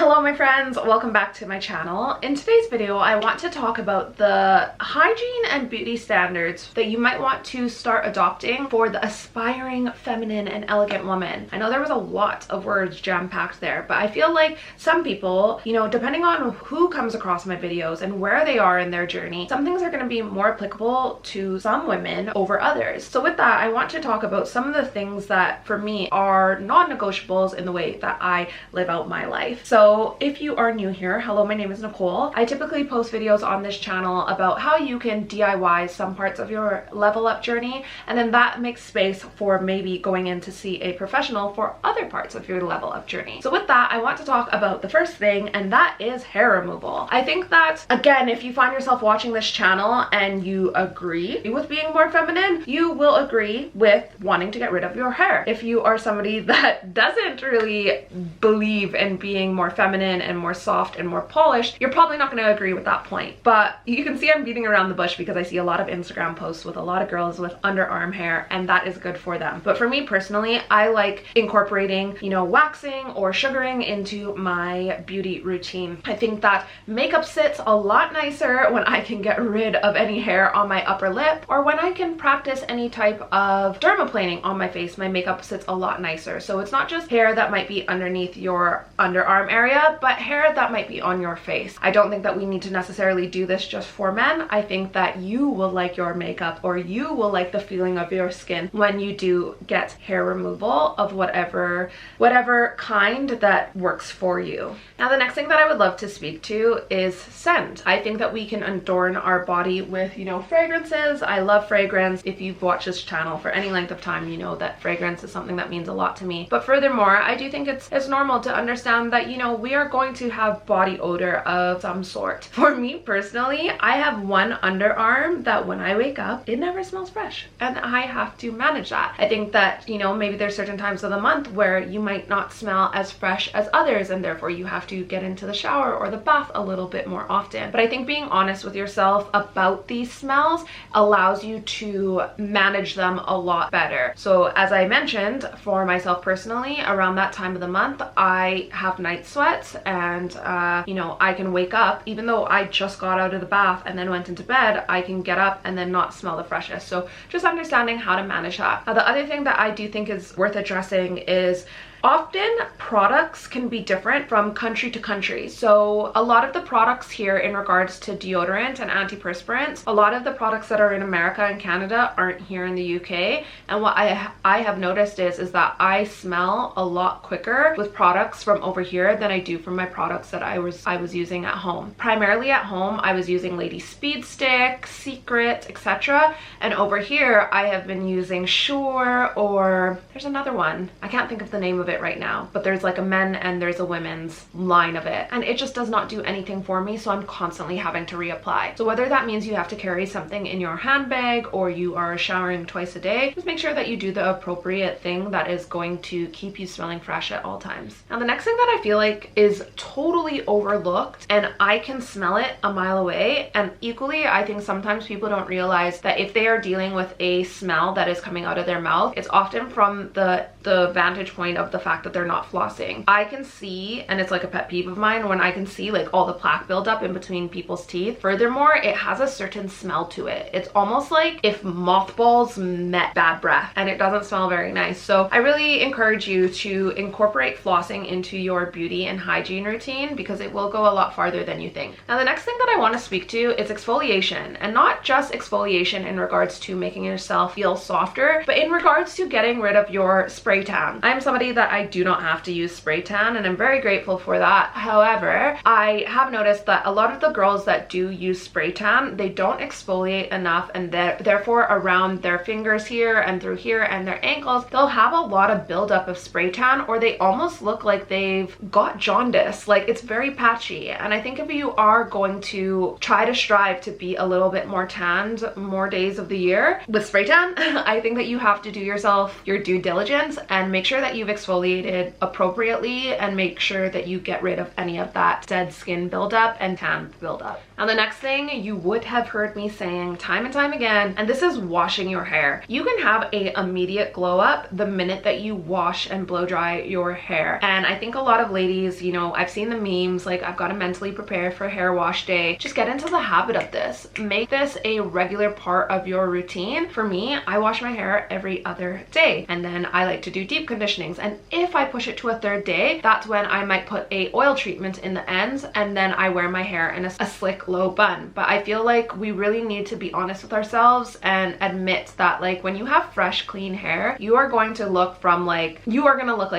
Hello my friends, welcome back to my channel. In today's video, I want to talk about the hygiene and beauty standards that you might want to start adopting for the aspiring feminine and elegant woman. I know there was a lot of words jam-packed there, but I feel like some people, you know, depending on who comes across my videos and where they are in their journey, some things are going to be more applicable to some women over others. So with that, I want to talk about some of the things that for me are non-negotiables in the way that I live out my life. So if you are new here, hello, my name is Nicole. I typically post videos on this channel about how you can DIY some parts of your level up journey, and then that makes space for maybe going in to see a professional for other parts of your level up journey. So with that, I want to talk about the first thing, and that is hair removal. I think that, again, if you find yourself watching this channel and you agree with being more feminine, you will agree with wanting to get rid of your hair. If you are somebody that doesn't really believe in being more feminine and more soft and more polished, you're probably not going to agree with that point. But you can see I'm beating around the bush because I see a lot of Instagram posts with a lot of girls with underarm hair, and that is good for them. But for me personally, I like incorporating, you know, waxing or sugaring into my beauty routine. I think that makeup sits a lot nicer when I can get rid of any hair on my upper lip, or when I can practice any type of dermaplaning on my face. My makeup sits a lot nicer. So it's not just hair that might be underneath your underarm area, but hair that might be on your face. I don't think that we need to necessarily do this just for men. I think that you will like your makeup, or you will like the feeling of your skin when you do get hair removal of whatever kind that works for you. Now, the next thing that I would love to speak to is scent. I think that we can adorn our body with, you know, fragrances. I love fragrance. If you've watched this channel for any length of time, you know that fragrance is something that means a lot to me. But furthermore, I do think it's normal to understand that, you know, we are going to have body odor of some sort. For me personally, I have one underarm that when I wake up, it never smells fresh, and I have to manage that. I think that, you know, maybe there's certain times of the month where you might not smell as fresh as others, and therefore you have to get into the shower or the bath a little bit more often. But I think being honest with yourself about these smells allows you to manage them a lot better. So as I mentioned, for myself personally, around that time of the month, I have night sweats, and you know, I can wake up, even though I just got out of the bath and then went into bed, I can get up and then not smell the freshest. So just understanding how to manage that. Now, the other thing that I do think is worth addressing is often products can be different from country to country. So a lot of the products here in regards to deodorant and antiperspirants, a lot of the products that are in America and Canada aren't here in the UK. And what I have noticed is that I smell a lot quicker with products from over here than I do from my products that I was using at home. Primarily at home, I was using Lady Speed Stick, Secret, etc. And over here, I have been using Sure, or there's another one. I can't think of the name of it right now, but there's like a men and there's a women's line of it, and it just does not do anything for me, so I'm constantly having to reapply. So whether that means you have to carry something in your handbag or you are showering twice a day, just make sure that you do the appropriate thing that is going to keep you smelling fresh at all times. Now, the next thing that I feel like is totally overlooked, and I can smell it a mile away, and equally I think sometimes people don't realize that if they are dealing with a smell that is coming out of their mouth, it's often from the vantage point of the fact that they're not flossing. I can see, and it's like a pet peeve of mine, when I can see like all the plaque buildup in between people's teeth. Furthermore, it has a certain smell to it. It's almost like if mothballs met bad breath, and it doesn't smell very nice. So I really encourage you to incorporate flossing into your beauty and hygiene routine, because it will go a lot farther than you think. Now, the next thing that I want to speak to is exfoliation, and not just exfoliation in regards to making yourself feel softer, but in regards to getting rid of your spray tan. I'm somebody that I do not have to use spray tan, and I'm very grateful for that. However, I have noticed that a lot of the girls that do use spray tan, they don't exfoliate enough, and therefore around their fingers here and through here and their ankles, they'll have a lot of buildup of spray tan, or they almost look like they've got jaundice. Like, it's very patchy. And I think if you are going to try to strive to be a little bit more tanned more days of the year with spray tan, I think that you have to do yourself your due diligence and make sure that you've exfoliated appropriately, and make sure that you get rid of any of that dead skin buildup and tan buildup. Now the next thing you would have heard me saying time and time again, and this is washing your hair. You can have a immediate glow up the minute that you wash and blow dry your hair. And I think a lot of ladies, you know, I've seen the memes like, I've got to mentally prepare for hair wash day. Just get into the habit of this. Make this a regular part of your routine. For me, I wash my hair every other day, and then I like to do deep conditionings. And if I push it to a third day, that's when I might put a oil treatment in the ends, and then I wear my hair in a slick low bun. But I feel like we really need to be honest with ourselves and admit that, like, when you have fresh clean hair, you are going to look like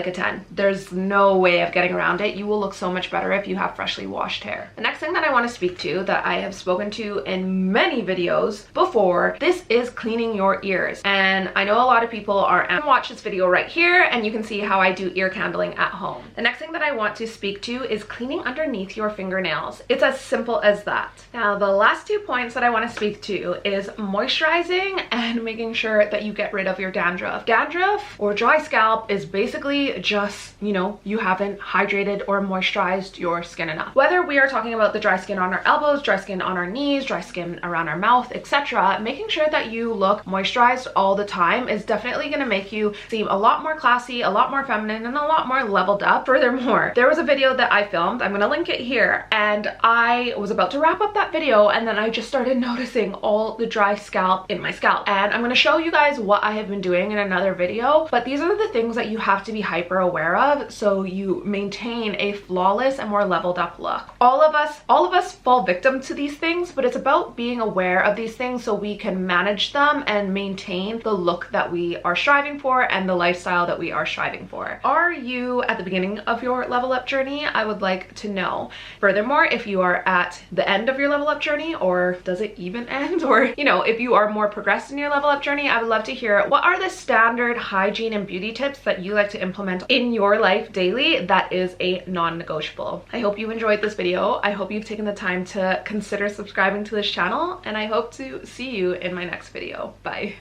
a 10. There's no way of getting around it. You will look so much better if you have freshly washed hair. The next thing that I want to speak to, that I have spoken to in many videos before, this is cleaning your ears. And I know a lot of people are watch this video right here, and you can see how I do ear candling at home. The next thing that I want to speak to is cleaning underneath your fingernails. It's as simple as that. Now the last 2 points that I want to speak to is moisturizing and making sure that you get rid of your dandruff. Dandruff or dry scalp is basically just, you know, you haven't hydrated or moisturized your skin enough. Whether we are talking about the dry skin on our elbows, dry skin on our knees, dry skin around our mouth, etc., making sure that you look moisturized all the time is definitely going to make you seem a lot more classy, a lot more feminine, and a lot more leveled up. Furthermore, there was a video that I filmed, I'm going to link it here, and I was about to wrap up that video, and then I just started noticing all the dry scalp in my scalp. And I'm going to show you guys what I have been doing in another video, but these are the things that you have to be hyper aware of so you maintain a flawless and more leveled up look. All of us fall victim to these things, but it's about being aware of these things so we can manage them and maintain the look that we are striving for and the lifestyle that we are striving for. Are you at the beginning of your level up journey? I would like to know. Furthermore, if you are at the end of your level up journey, or does it even end, or, you know, if you are more progressed in your level up journey, I would love to hear what are the standard hygiene and beauty tips that you like to implement in your life daily that is a non-negotiable. I hope you enjoyed this video. I hope you've taken the time to consider subscribing to this channel, and I hope to see you in my next video. Bye.